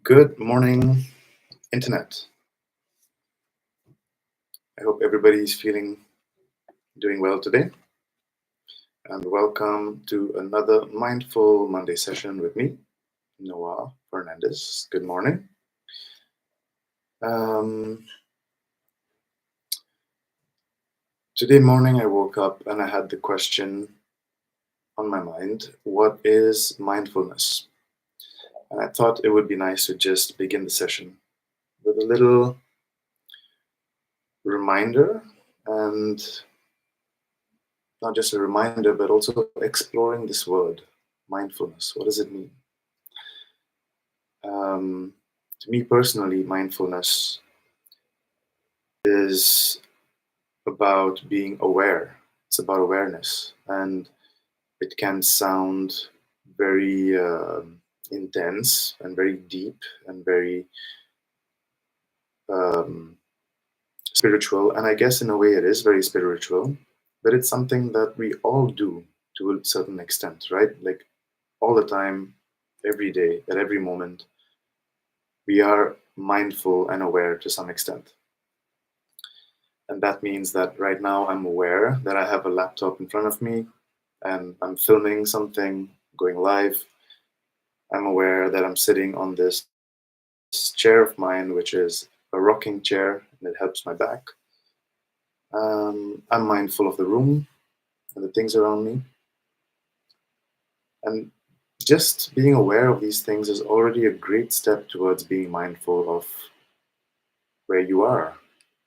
Good morning, Internet. I hope everybody's doing well today. And welcome to another Mindful Monday session with me, Noah Fernandez. Good morning. Um, Today morning, I woke up and I had the question on my mind, what is mindfulness? And I thought it would be nice to just begin the session with a little reminder, and not just a reminder, but also exploring this word, mindfulness. What does it mean? Um, to me personally, mindfulness is about being aware. It's about awareness, and it can sound very intense and very deep and very um, spiritual. And I guess in a way, it is very spiritual, but it's something that we all do to a certain extent, right? Like all the time, every day, at every moment, we are mindful and aware to some extent. And that means that right now I'm aware that I have a laptop in front of me and I'm filming something going live. I'm aware that I'm sitting on this chair of mine, which is a rocking chair, and it helps my back. I'm mindful of the room and the things around me. And just being aware of these things is already a great step towards being mindful of where you are,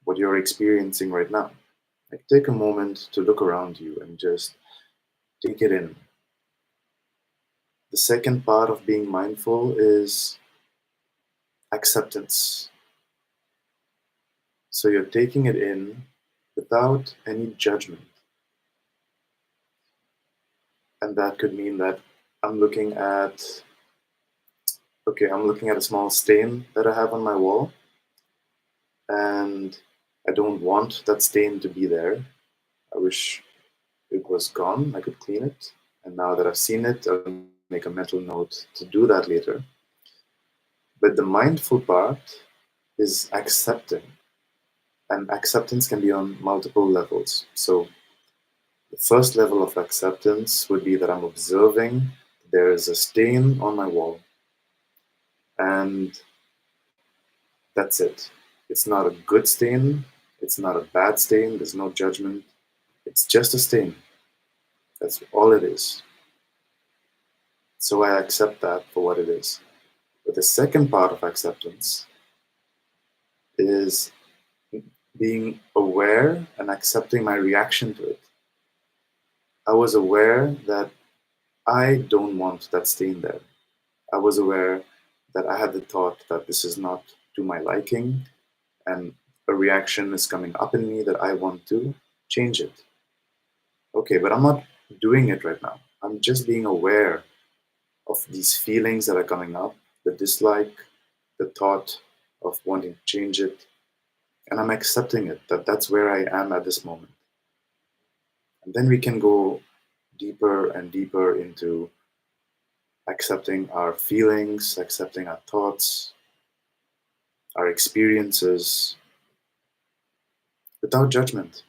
what you're experiencing right now. Like, take a moment to look around you and just take it in. The second part of being mindful is acceptance. So you're taking it in without any judgment. And that could mean that I'm looking at, I'm looking at a small stain that I have on my wall, and I don't want that stain to be there. I wish it was gone. I could clean it. And now that I've seen it, I'll make a mental note to do that later. But the mindful part is accepting. And acceptance can be on multiple levels. So the first level of acceptance would be that I'm observing there is a stain on my wall, and that's it. It's not a good stain, it's not a bad stain, there's no judgment. It's just a stain. That's all it is. So I accept that for what it is. But the second part of acceptance is being aware and accepting my reaction to it. I was aware that I don't want that stain there. I was aware that I had the thought that this is not to my liking, and a reaction is coming up in me that I want to change it. Okay, but I'm not doing it right now. I'm just being aware of these feelings that are coming up, the dislike, the thought of wanting to change it, and I'm accepting it, that that's where I am at this moment. And then we can go deeper and deeper into accepting our feelings, accepting our thoughts, our experiences without judgment.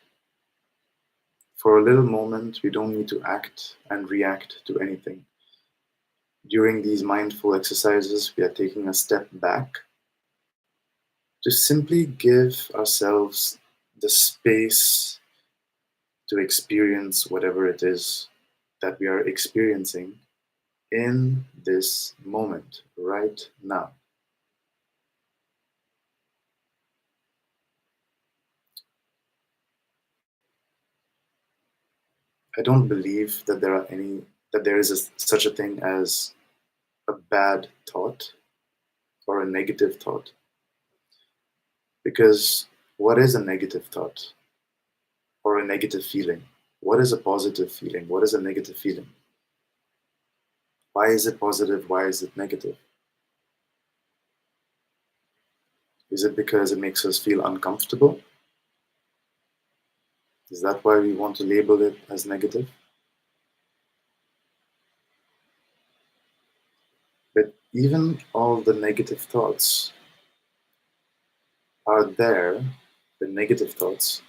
For a little moment, we don't need to act and react to anything. During these mindful exercises, we are taking a step back to simply give ourselves the space to experience whatever it is that we are experiencing in this moment, right now. I don't believe that there is such a thing as a bad thought or a negative thought. Because what is a negative thought or a negative feeling? What is a positive feeling? What is a negative feeling? Why is it positive? Why is it negative? Is it because it makes us feel uncomfortable? Is that why we want to label it as negative? But even all the negative thoughts are there, the negative thoughts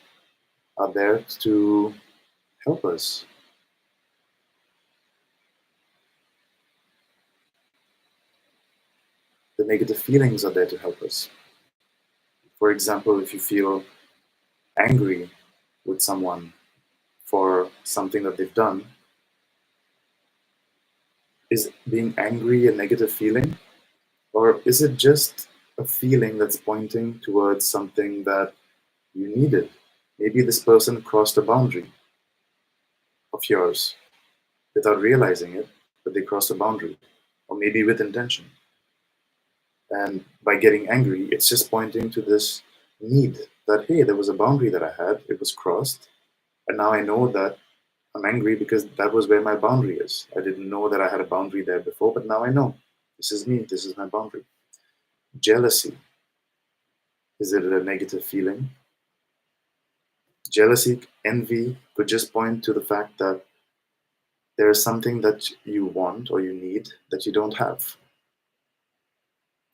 are there to help us. The negative feelings are there to help us. For example, if you feel angry with someone for something that they've done, is being angry a negative feeling? Or is it just a feeling that's pointing towards something that you needed? Maybe this person crossed a boundary of yours without realizing it, but they crossed a boundary, or maybe with intention. And by getting angry, it's just pointing to this need that, hey, there was a boundary that I had, it was crossed, and now I know that I'm angry because that was where my boundary is. I didn't know that I had a boundary there before, but now I know. This is me, this is my boundary. Jealousy, is it a negative feeling? Jealousy, envy could just point to the fact that there is something that you want or you need that you don't have.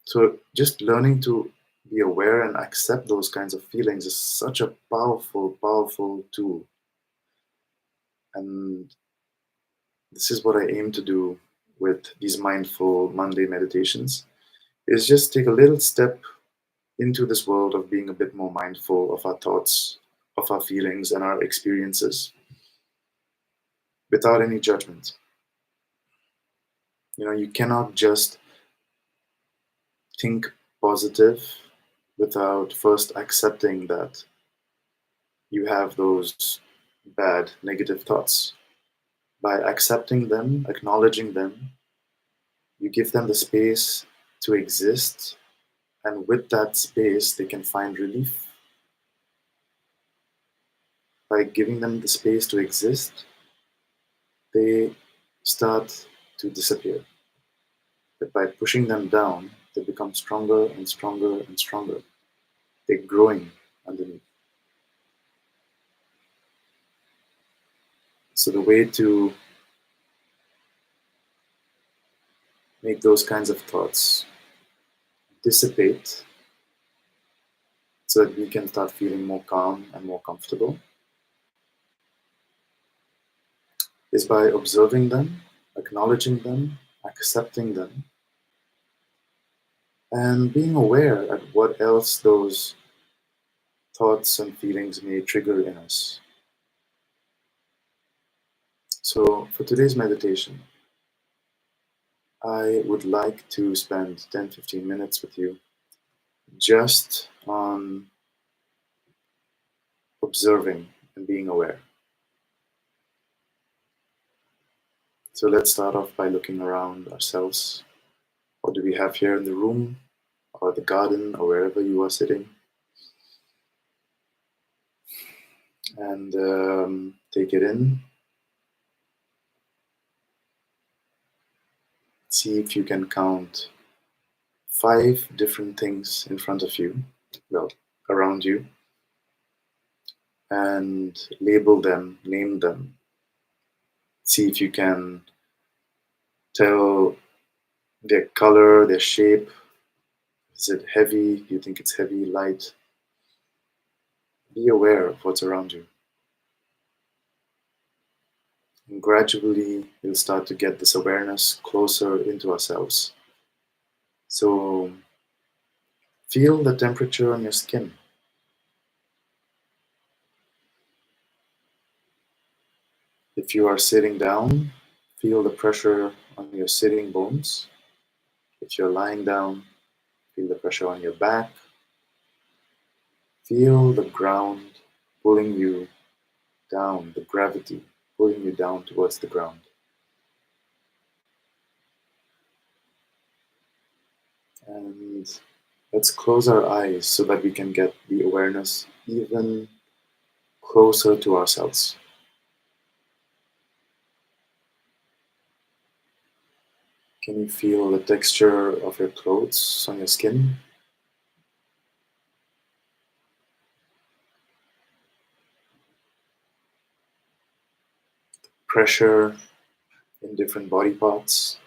So just learning to be aware and accept those kinds of feelings is such a powerful, powerful tool. And this is what I aim to do with these mindful Monday meditations, is just take a little step into this world of being a bit more mindful of our thoughts, of our feelings and our experiences without any judgment. You cannot just think positive without first accepting that you have those bad negative thoughts. By accepting them, acknowledging them, you give them the space to exist, and with that space, they can find relief. By giving them the space to exist, they start to disappear. But by pushing them down, they become stronger and stronger and stronger. They're growing underneath. So the way to make those kinds of thoughts dissipate so that we can start feeling more calm and more comfortable is by observing them, acknowledging them, accepting them, and being aware at what else those thoughts and feelings may trigger in us. So, for today's meditation, I would like to spend 10-15 minutes with you just on observing and being aware. So, let's start off by looking around ourselves. What do we have here in the room, or the garden, or wherever you are sitting? And take it in. See if you can count 5 different things in front of you, well, around you, and label them, name them. See if you can tell their color, their shape. Is it heavy? Do you think it's heavy, light? Be aware of what's around you. And gradually, we'll start to get this awareness closer into ourselves. So, feel the temperature on your skin. If you are sitting down, feel the pressure on your sitting bones. If you're lying down, feel the pressure on your back. Feel the ground pulling you down, the gravity pulling you down towards the ground. And let's close our eyes so that we can get the awareness even closer to ourselves. Can you feel the texture of your clothes on your skin? Pressure in different body parts?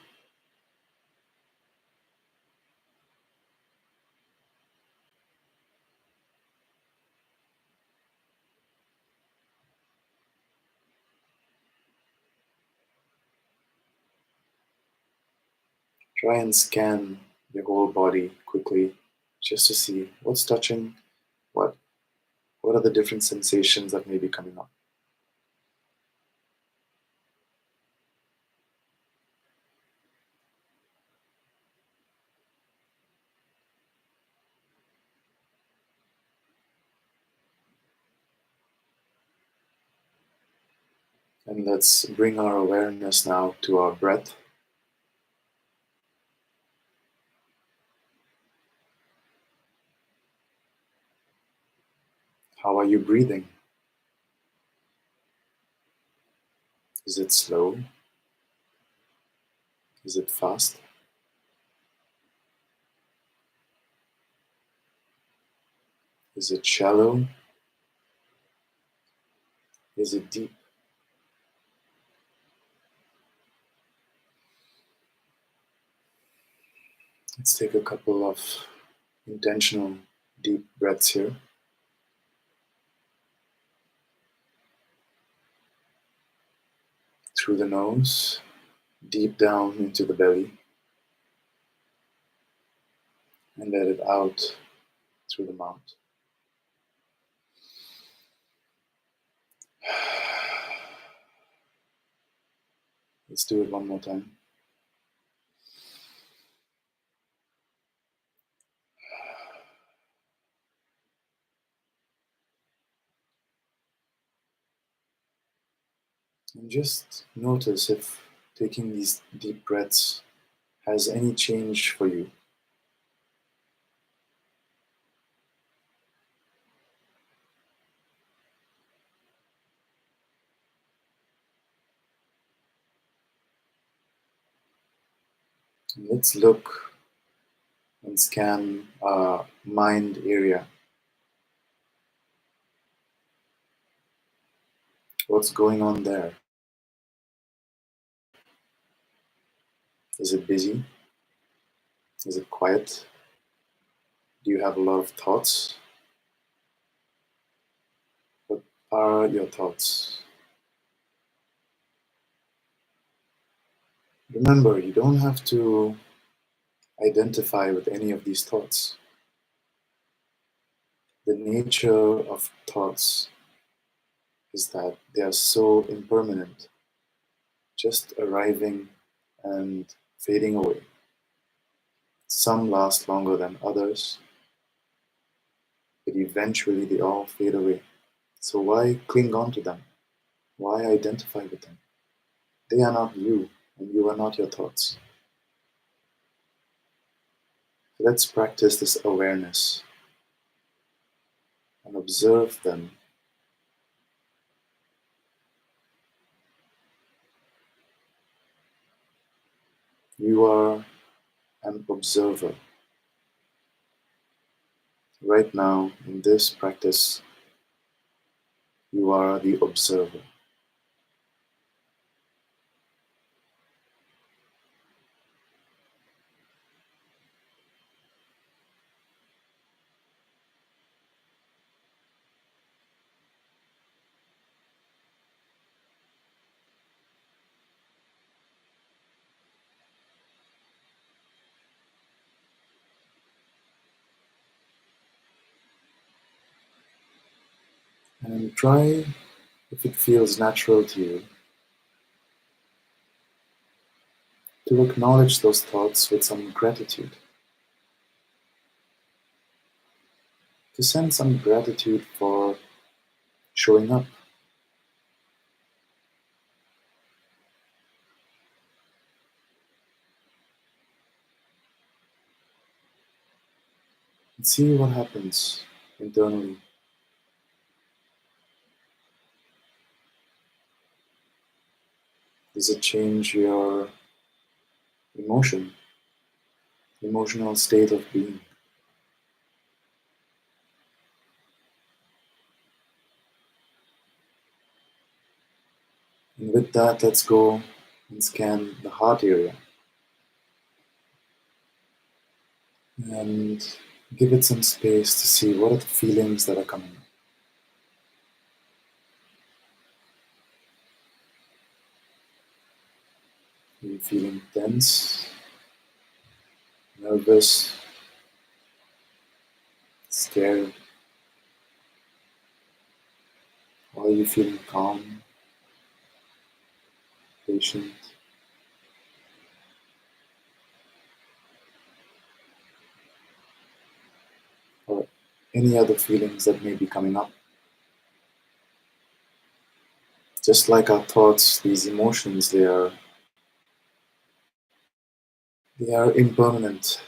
Try and scan your whole body quickly just to see what's touching what. What are the different sensations that may be coming up? And let's bring our awareness now to our breath. How are you breathing? Is it slow? Is it fast? Is it shallow? Is it deep? Let's take a couple of intentional deep breaths here. Through the nose, deep down into the belly, and let it out through the mouth. Let's do it one more time. And just notice if taking these deep breaths has any change for you. And let's look and scan our mind area. What's going on there? Is it busy? Is it quiet? Do you have a lot of thoughts? What are your thoughts? Remember, you don't have to identify with any of these thoughts. The nature of thoughts is that they are so impermanent, just arriving and fading away. Some last longer than others, but eventually they all fade away. So why cling on to them? Why identify with them? They are not you, and you are not your thoughts. Let's practice this awareness and observe them. You are an observer. Right now, in this practice, you are the observer. And try, if it feels natural to you, to acknowledge those thoughts with some gratitude. To send some gratitude for showing up. And see what happens internally. Does it change your emotion, emotional state of being? And with that, let's go and scan the heart area and give it some space to see what are the feelings that are coming up. Are you feeling tense? nervous, scared, or are you feeling calm, patient, or any other feelings that may be coming up? Just like our thoughts, these emotions, they are impermanent.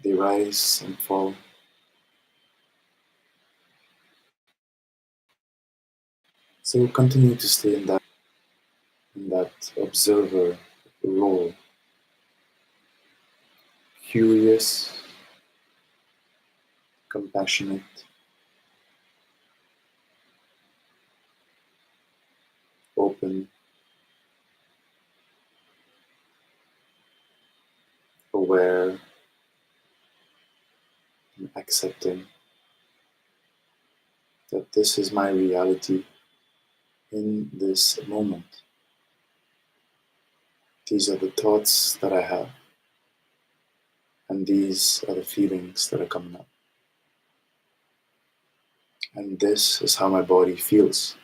They rise and fall. So continue to stay in that observer role, curious, compassionate, open, aware, and accepting that this is my reality in this moment. These are the thoughts that I have, and these are the feelings that are coming up. And this is how my body feels.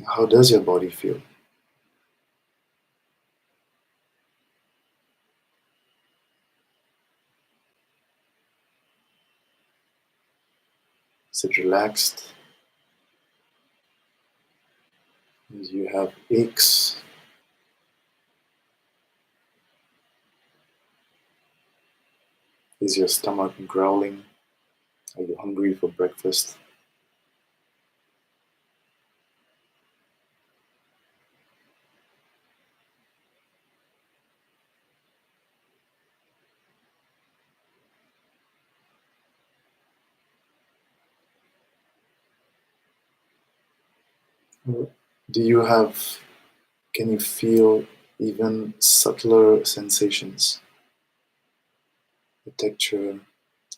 How does your body feel? Is it relaxed? Do you have aches? Is your stomach growling? Are you hungry for breakfast? Or do you have, can you feel even subtler sensations? The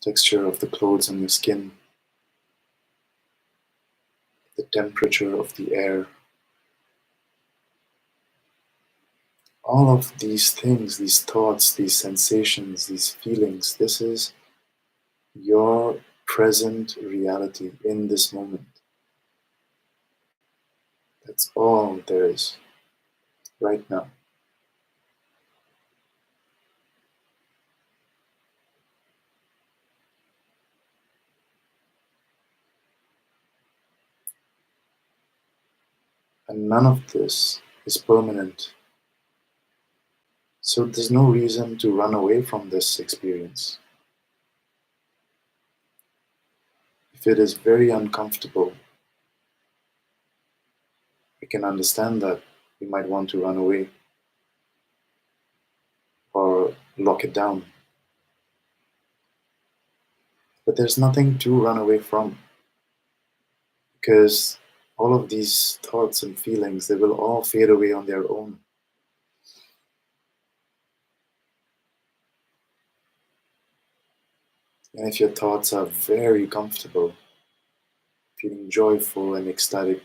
texture of the clothes on your skin, the temperature of the air. All of these things, these thoughts, these sensations, these feelings, this is your present reality in this moment. That's all there is right now. And none of this is permanent. So there's no reason to run away from this experience. If it is very uncomfortable, I can understand that you might want to run away or lock it down. But there's nothing to run away from because all of these thoughts and feelings, they will all fade away on their own. And if your thoughts are very comfortable, feeling joyful and ecstatic,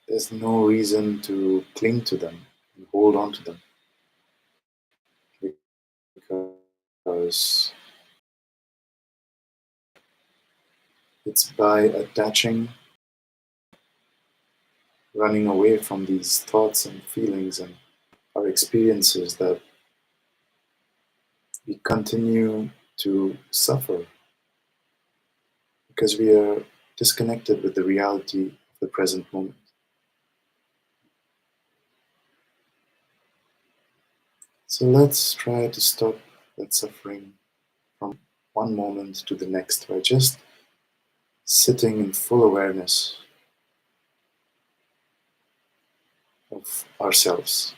there's no reason to cling to them and hold on to them because it's by attaching, running away from these thoughts and feelings and our experiences that we continue to suffer because we are disconnected with the reality of the present moment. So let's try to stop that suffering from one moment to the next by just sitting in full awareness of ourselves.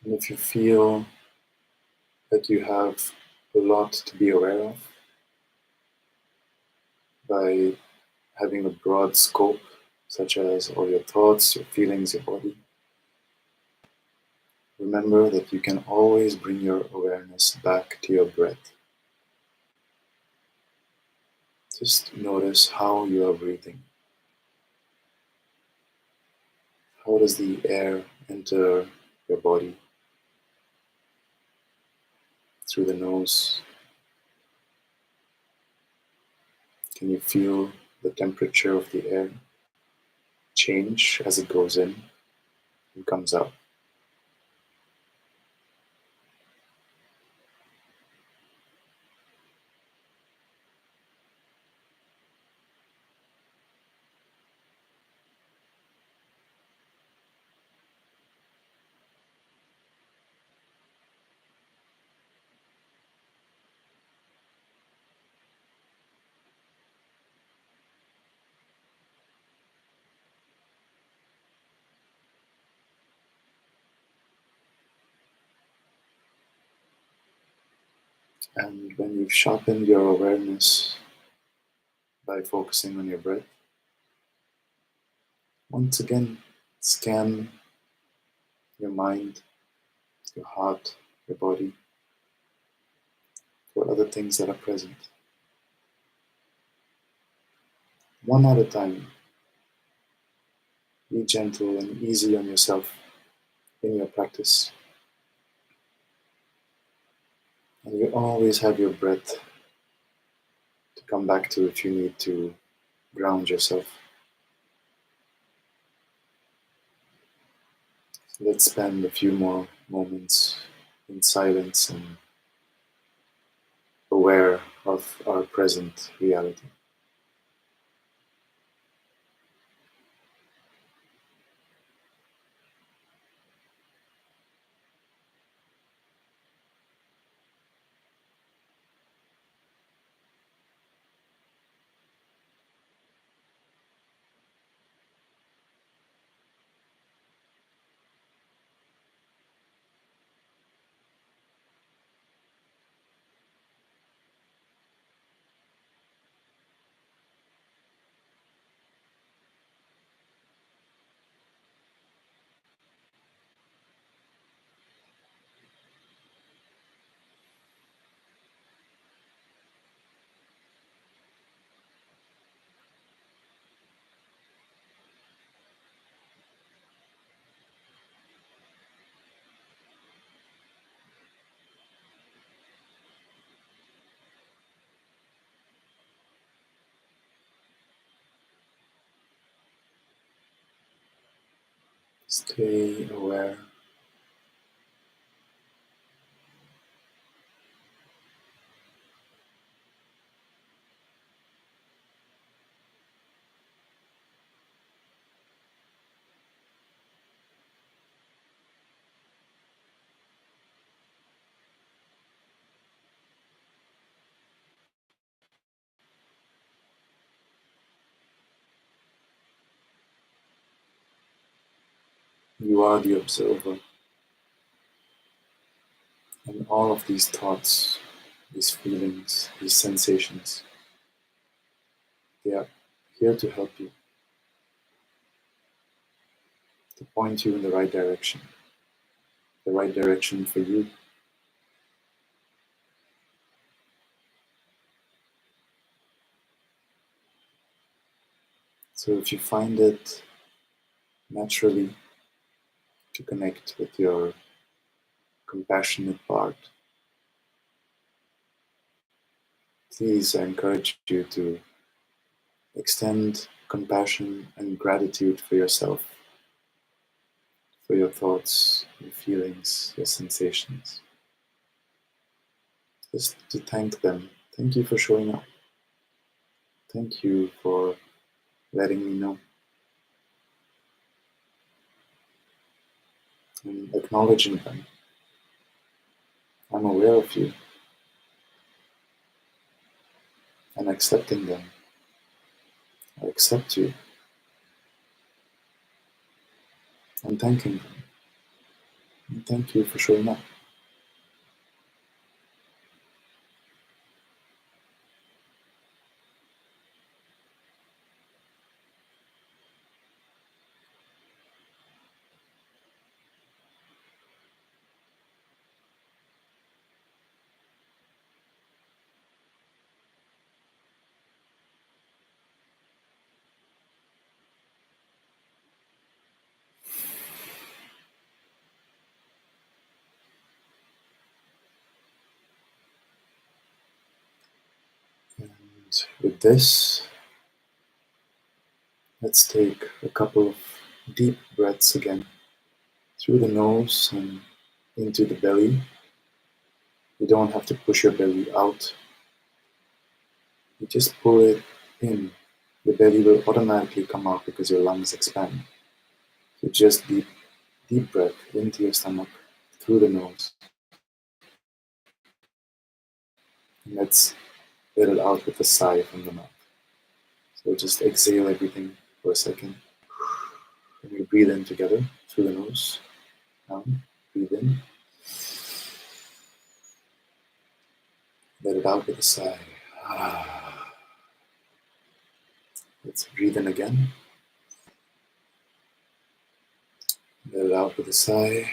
And if you feel that you have a lot to be aware of by having a broad scope, such as all your thoughts, your feelings, your body, remember that you can always bring your awareness back to your breath. Just notice how you are breathing. How does the air enter your body? Through the nose. Can you feel the temperature of the air change as it goes in and comes out? And when you've sharpened your awareness by focusing on your breath, once again, scan your mind, your heart, your body for other things that are present. One at a time, be gentle and easy on yourself in your practice. And you always have your breath to come back to if you need to ground yourself. So let's spend a few more moments in silence and aware of our present reality. Stay aware. You are the observer, and all of these thoughts, these feelings, these sensations, they are here to help you, to point you in the right direction for you. So if you find it naturally to connect with your compassionate part, please, I encourage you to extend compassion and gratitude for yourself, for your thoughts, your feelings, your sensations. Just to thank them. Thank you for showing up. Thank you for letting me know and acknowledging them. I'm aware of you and accepting them. I accept you and thanking them. And thank you for showing up. And with this, let's take a couple of deep breaths again through the nose and into the belly. You don't have to push your belly out. You just pull it in. The belly will automatically come out because your lungs expand. So just deep breath into your stomach through the nose. And let's let it out with a sigh from the mouth. So just exhale everything for a second. And we breathe in together through the nose. Down. Breathe in. Let it out with a sigh. Let's breathe in again. Let it out with a sigh.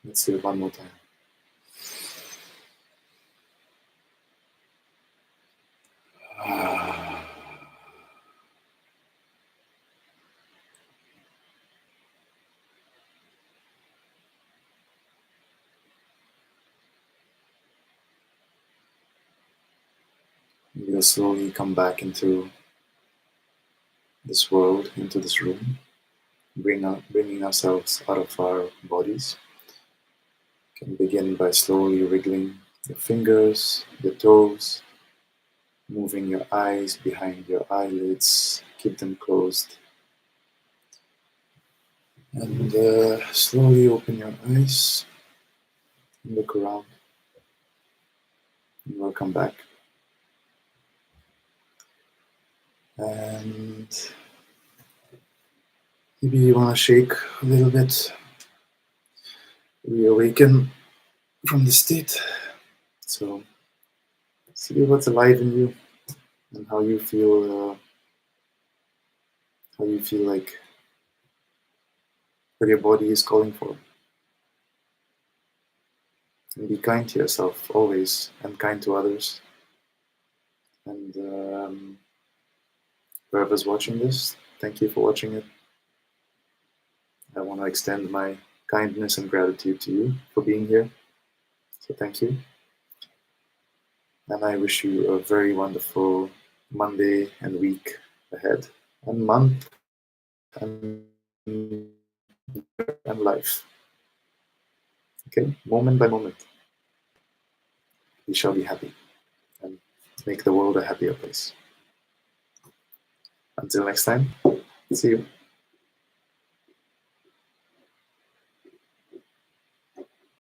Let's do it one more time. We'll slowly come back into this world, into this room, bringing ourselves out of our bodies. You can begin by slowly wriggling your fingers, your toes, moving your eyes behind your eyelids, keep them closed. And slowly open your eyes and look around. And welcome back. And maybe you want to shake a little bit, reawaken from the state. So see what's alive in you and how you feel like what your body is calling for. And be kind to yourself always and kind to others. And whoever's watching this, thank you for watching it. I want to extend my kindness and gratitude to you for being here. So thank you. And I wish you a very wonderful Monday and week ahead, and month and life. Okay, moment by moment, we shall be happy and make the world a happier place. Until next time, see you.